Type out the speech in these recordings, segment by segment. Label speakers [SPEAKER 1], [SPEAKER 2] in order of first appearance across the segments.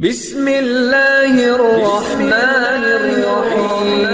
[SPEAKER 1] بسم اللہ الرحمن الرحیم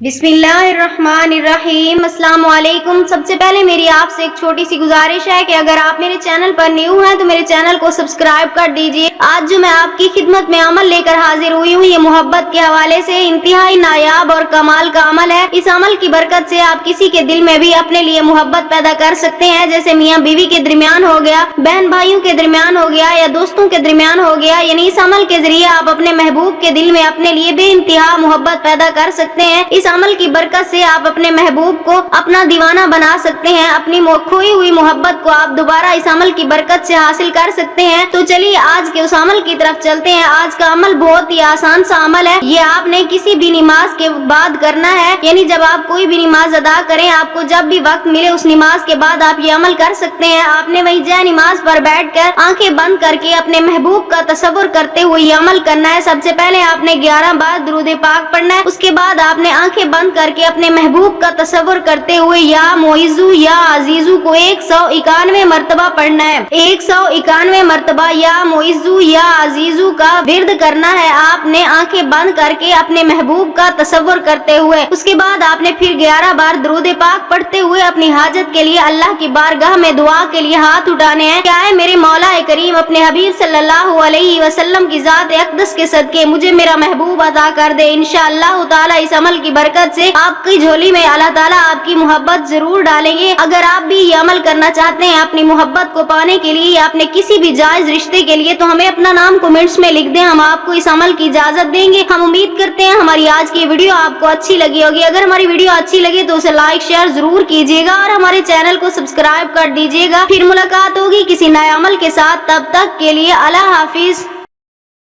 [SPEAKER 2] بسم اللہ الرحمن الرحیم۔ السلام علیکم۔ سب سے پہلے میری آپ سے ایک چھوٹی سی گزارش ہے کہ اگر آپ میرے چینل پر نیو ہیں تو میرے چینل کو سبسکرائب کر دیجئے۔ آج جو میں آپ کی خدمت میں عمل لے کر حاضر ہوئی ہوں، یہ محبت کے حوالے سے انتہائی نایاب اور کمال کا عمل ہے۔ اس عمل کی برکت سے آپ کسی کے دل میں بھی اپنے لیے محبت پیدا کر سکتے ہیں، جیسے میاں بیوی کے درمیان ہو گیا، بہن بھائیوں کے درمیان ہو گیا، یا دوستوں کے درمیان ہو گیا۔ یعنی اس عمل کے ذریعے آپ اپنے محبوب کے دل میں اپنے لیے بے انتہا محبت پیدا کر سکتے ہیں۔ اس عمل کی برکت سے آپ اپنے محبوب کو اپنا دیوانہ بنا سکتے ہیں، اپنی کھوئی ہوئی محبت کو آپ دوبارہ اس عمل کی برکت سے حاصل کر سکتے ہیں۔ تو چلیے آج کے اس عمل کی طرف چلتے ہیں۔ آج کا عمل بہت ہی آسان سا عمل ہے۔ یہ آپ نے کسی بھی نماز کے بعد کرنا ہے، یعنی جب آپ کوئی بھی نماز ادا کریں، آپ کو جب بھی وقت ملے اس نماز کے بعد آپ یہ عمل کر سکتے ہیں۔ آپ نے وہی جائے نماز پر بیٹھ کر آنکھیں بند کر کے اپنے محبوب کا تصور کرتے ہوئے یہ عمل کرنا ہے۔ سب سے پہلے آپ نے 11 بار درود پاک پڑھنا ہے۔ اس کے بعد آپ نے آنکھیں بند کر کے اپنے محبوب کا تصور کرتے ہوئے یا معزو یا عزیزو کو 191 مرتبہ پڑھنا ہے۔ 191 مرتبہ یا معزو یا عزیزو کا ورد کرنا ہے آپ نے آنکھیں بند کر کے اپنے محبوب کا تصور کرتے ہوئے۔ اس کے بعد آپ نے پھر 11 بار درود پاک پڑھتے ہوئے اپنی حاجت کے لیے اللہ کی بارگاہ میں دعا کے لیے ہاتھ اٹھانے ہیں۔ کیا ہے میرے مولا کریم اپنے حبیب صلی اللہ علیہ وسلم کی ذات اقدس کے صدقے مجھے میرا محبوب عطا کر دے۔ انشاءاللہ تعالی اس عمل کی برکت سے آپ کی جھولی میں اللہ تعالیٰ آپ کی محبت ضرور ڈالیں گے۔ اگر آپ بھی یہ عمل کرنا چاہتے ہیں اپنی محبت کو پانے کے لیے یا اپنے کسی بھی جائز رشتے کے لیے، تو ہمیں اپنا نام کمنٹس میں لکھ دیں، ہم آپ کو اس عمل کی اجازت دیں گے۔ ہم امید کرتے ہیں ہماری آج کی ویڈیو آپ کو اچھی لگی ہوگی۔ اگر ہماری ویڈیو اچھی لگے تو اسے لائک شیئر ضرور کیجیے گا اور ہمارے چینل کو سبسکرائب کر دیجیے گا۔ پھر ملاقات ہوگی کسی نئے عمل کے ساتھ، تب تک کے لیے اللہ حافظ۔